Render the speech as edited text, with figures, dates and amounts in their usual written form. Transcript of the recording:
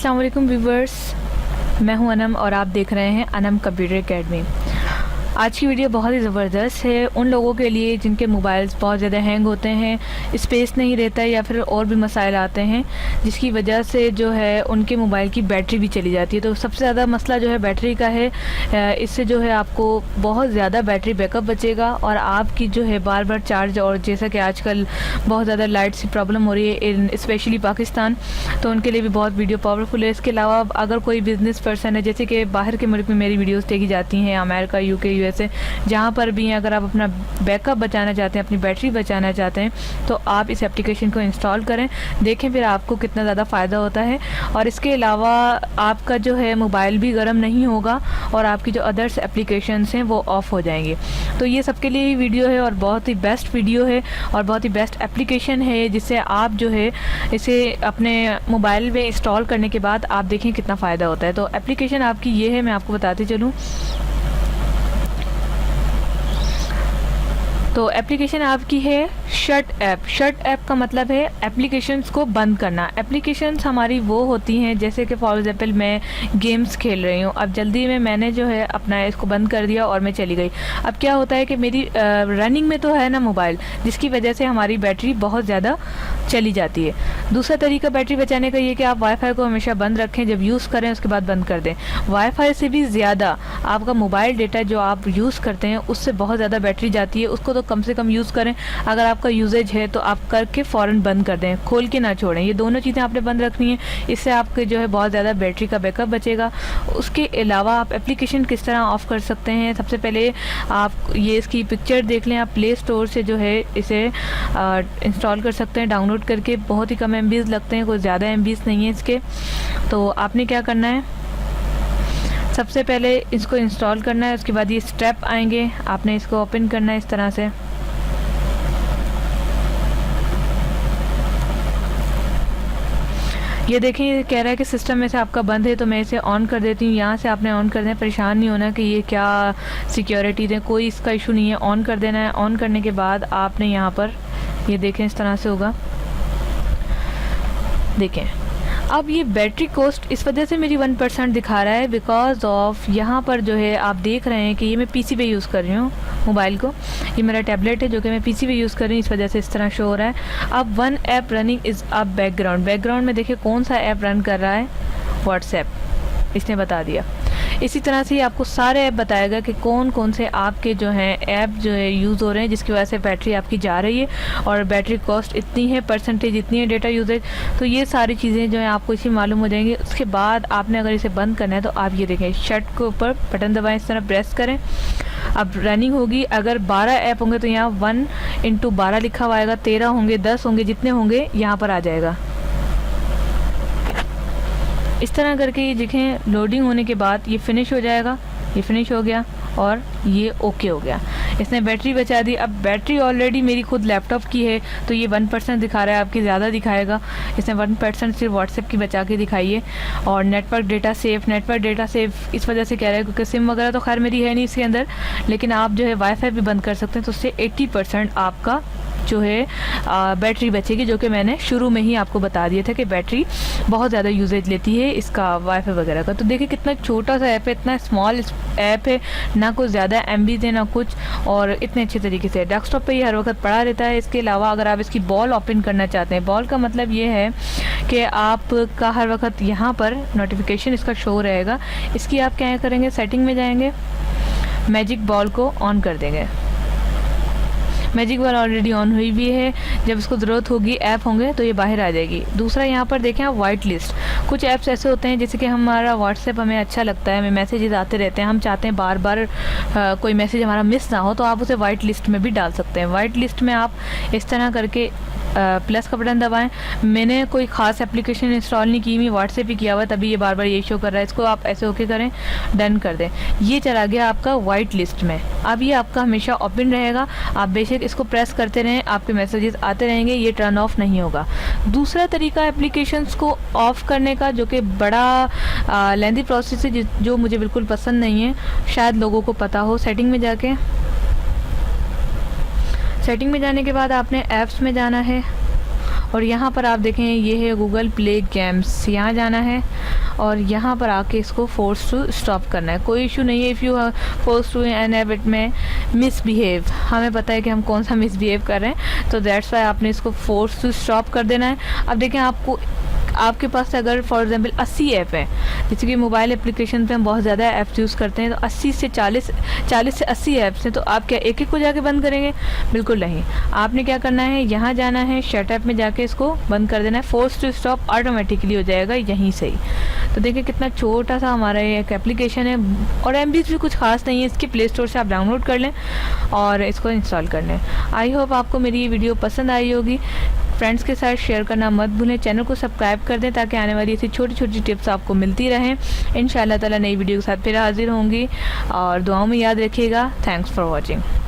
अस्सलाम वालेकुम व्यूवर्स, मैं हूं अनम और आप देख रहे हैं अनम कंप्यूटर एकेडमी। आज की वीडियो बहुत ही ज़बरदस्त है उन लोगों के लिए जिनके मोबाइल्स बहुत ज़्यादा हैंग होते हैं, स्पेस नहीं रहता है या फिर और भी मसाइल आते हैं जिसकी वजह से जो है उनके मोबाइल की बैटरी भी चली जाती है। तो सबसे ज़्यादा मसला जो है बैटरी का है। इससे जो है आपको बहुत ज़्यादा बैटरी बैकअप बचेगा और आपकी जो है बार बार चार्ज, और जैसा कि आजकल बहुत ज़्यादा लाइट की प्रॉब्लम हो रही है स्पेशली पाकिस्तान, तो उनके लिए भी बहुत वीडियो पावरफुल है। इसके अलावा अगर कोई बिज़नेस पर्सन है, जैसे कि बाहर के मुल्क में मेरी वीडियोज़ देखी जाती हैं, अमेरिका, यूके, यूएसए, जहाँ पर भी हैं, अगर आप अपना बैकअप बचाना चाहते हैं, अपनी बैटरी बचाना चाहते हैं, तो आप इस एप्लीकेशन को इंस्टॉल करें, देखें फिर आपको कितना ज़्यादा फ़ायदा होता है। और इसके अलावा आपका जो है मोबाइल भी गर्म नहीं होगा और आपकी जो अदर्स एप्लीकेशंस हैं वो ऑफ़ हो जाएंगे। तो ये सबके लिए ही वीडियो है और बहुत ही बेस्ट वीडियो है और बहुत ही बेस्ट एप्लीकेशन है, जिससे आप जो है इसे अपने मोबाइल में इंस्टॉल करने के बाद आप देखें कितना फ़ायदा होता है। तो एप्लीकेशन आपकी ये है, मैं आपको बताती चलूँ। तो एप्लीकेशन आपकी है शट ऐप। शट ऐप का मतलब है एप्लीकेशंस को बंद करना। एप्लीकेशंस हमारी वो होती हैं, जैसे कि फॉर एग्जांपल मैं गेम्स खेल रही हूँ, अब जल्दी में मैंने जो है अपना इसको बंद कर दिया और मैं चली गई। अब क्या होता है कि मेरी रनिंग में तो है ना मोबाइल, जिसकी वजह से हमारी बैटरी बहुत ज़्यादा चली जाती है। दूसरा तरीका बैटरी बचाने का ये कि आप वाईफाई को हमेशा बंद रखें, जब यूज़ करें उसके बाद बंद कर दें। वाईफाई से भी ज़्यादा आपका मोबाइल डेटा जो आप यूज़ करते हैं उससे बहुत ज़्यादा बैटरी जाती है, उसको तो कम से कम यूज़ करें। अगर आपका यूजेज है तो आप करके फ़ौरन बंद कर दें, खोल के ना छोड़ें। ये दोनों चीज़ें आपने बंद रखनी है, इससे आपके जो है बहुत ज़्यादा बैटरी का बैकअप बचेगा। उसके अलावा आप एप्लीकेशन किस तरह ऑफ़ कर सकते हैं, सबसे पहले आप ये इसकी पिक्चर देख लें। आप प्ले स्टोर से जो है इसे इंस्टॉल कर सकते हैं डाउनलोड करके। बहुत ही कम MBs लगते हैं, कोई ज़्यादा MBs नहीं है इसके। तो आपने क्या करना है, सबसे पहले इसको इंस्टॉल करना है, उसके बाद ये स्टेप आएंगे, आपने इसको ओपन करना है इस तरह से। ये देखें, ये कह रहा है कि सिस्टम में से आपका बंद है, तो मैं इसे ऑन कर देती हूँ। यहाँ से आपने ऑन कर देना, परेशान नहीं होना कि ये क्या सिक्योरिटी दें, कोई इसका इशू नहीं है, ऑन कर देना है। ऑन करने के बाद आपने यहाँ पर ये देखें इस तरह से होगा। देखें अब ये बैटरी कॉस्ट इस वजह से मेरी 1% दिखा रहा है, बिकॉज ऑफ यहाँ पर जो है आप देख रहे हैं कि ये मैं PC पे यूज़ कर रही हूँ मोबाइल को। ये मेरा टैबलेट है जो कि मैं PC पे यूज़ कर रही हूँ, इस वजह से इस तरह शो हो रहा है। अब one app running is a background में देखिए कौन सा ऐप रन कर रहा है, व्हाट्सएप, इसने बता दिया। इसी तरह से ही आपको सारे ऐप बताएगा कि कौन कौन से आपके जो हैं ऐप जो है यूज़ हो रहे हैं, जिसकी वजह से बैटरी आपकी जा रही है और बैटरी कॉस्ट इतनी है, परसेंटेज इतनी है, डेटा यूजेज। तो ये सारी चीज़ें जो हैं आपको इसी मालूम हो जाएंगी। उसके बाद आपने अगर इसे बंद करना है तो आप ये देखें, शट के ऊपर बटन दबाएं, इस तरह प्रेस करें। अब रनिंग होगी। अगर 12 ऐप होंगे तो यहाँ 1/12 लिखा हुआ आएगा, 13 होंगे, 10 होंगे, जितने होंगे यहाँ पर आ जाएगा। इस तरह करके ये देखें लोडिंग होने के बाद ये फिनिश हो जाएगा। ये फिनिश हो गया और ये ओके हो गया, इसने बैटरी बचा दी। अब बैटरी ऑलरेडी मेरी खुद लैपटॉप की है तो ये 1% दिखा रहा है, आपकी ज़्यादा दिखाएगा। इसने 1% सिर्फ व्हाट्सएप की बचा के दिखाई है। और नेटवर्क डेटा सेफ इस वजह से कह रहा है क्योंकि सिम वगैरह तो खैर मेरी है नहीं इसके अंदर, लेकिन आप जो है वाईफाई भी बंद कर सकते हैं, तो उससे 80% आपका जो है बैटरी बचेगी, जो कि मैंने शुरू में ही आपको बता दिया था कि बैटरी बहुत ज़्यादा यूजेज लेती है इसका वाईफाई वगैरह का। तो देखिए कितना छोटा सा ऐप है, इतना स्मॉल ऐप है, ना कुछ ज़्यादा MBs है ना कुछ, और इतने अच्छे तरीके से डेस्कटॉप पे ही हर वक्त पड़ा रहता है। इसके अलावा अगर आप इसकी बॉल ओपन करना चाहते हैं, बॉल का मतलब ये है कि आपका हर वक्त यहाँ पर नोटिफिकेशन इसका शो रहेगा। इसकी आप क्या करेंगे, सेटिंग में जाएंगे, मैजिक बॉल को ऑन कर देंगे। मैजिक बॉल ऑलरेडी ऑन हुई भी है, जब इसको ज़रूरत होगी ऐप होंगे तो ये बाहर आ जाएगी। दूसरा यहाँ पर देखें आप वाइट लिस्ट। कुछ ऐप्स ऐसे होते हैं जैसे कि हमारा व्हाट्सएप हमें अच्छा लगता है, हमें मैसेजेस आते रहते हैं, हम चाहते हैं बार बार कोई मैसेज हमारा मिस ना हो, तो आप उसे वाइट लिस्ट में भी डाल सकते हैं। वाइट लिस्ट में आप इस तरह करके प्लस का बटन दबाएं। मैंने कोई ख़ास एप्लीकेशन इंस्टॉल नहीं की, मैं व्हाट्सएप ही किया हुआ, तभी ये बार बार ये शो कर रहा है। इसको आप ऐसे ओके करें, डन कर दें, ये चला गया आपका वाइट लिस्ट में। अब ये आपका हमेशा ओपन रहेगा, आप बेशक इसको प्रेस करते रहें, आपके मैसेजेस आते रहेंगे, ये टर्न ऑफ नहीं होगा। दूसरा तरीका एप्लीकेशंस को ऑफ़ करने का, जो कि बड़ा लेंथी प्रोसेस है, जो मुझे बिल्कुल पसंद नहीं है, शायद लोगों को पता हो। सेटिंग में जाके, सेटिंग में जाने के बाद आपने ऐप्स में जाना है और यहाँ पर आप देखें ये है गूगल प्ले गेम्स, यहाँ जाना है और यहाँ पर आके इसको फोर्स टू स्टॉप करना है। कोई इशू नहीं है if you force to enable it may misbehave, हमें पता है कि हम कौन सा मिसबिहेव कर रहे हैं, तो दैट्स वाई आपने इसको फोर्स टू स्टॉप कर देना है। अब देखें आपके पास अगर फॉर एग्जांपल 80 ऐप है, जैसे कि मोबाइल एप्लीकेशन पे हम बहुत ज़्यादा ऐप्स यूज़ करते हैं, तो 80 से 40 से 80 ऐप्स हैं, तो आप क्या एक एक को जाके बंद करेंगे? बिल्कुल नहीं। आपने क्या करना है, यहाँ जाना है, शट ऐप में जाके इसको बंद कर देना है। फोर्स टू स्टॉप ऑटोमेटिकली हो जाएगा यहीं से ही। तो देखिए कितना छोटा सा हमारा ये एक एप्लीकेशन है और MBs भी कुछ खास नहीं है, इसके प्ले स्टोर से आप डाउनलोड कर लें और इसको इंस्टॉल कर लें। आई होप आपको मेरी ये वीडियो पसंद आई होगी। फ्रेंड्स के साथ शेयर करना मत भूलें, चैनल को सब्सक्राइब कर दें ताकि आने वाली ऐसी छोटी छोटी टिप्स आपको मिलती रहें। इंशाल्लाह ताला नई वीडियो के साथ फिर हाजिर होंगी और दुआओं में याद रखिएगा। Thanks for watching.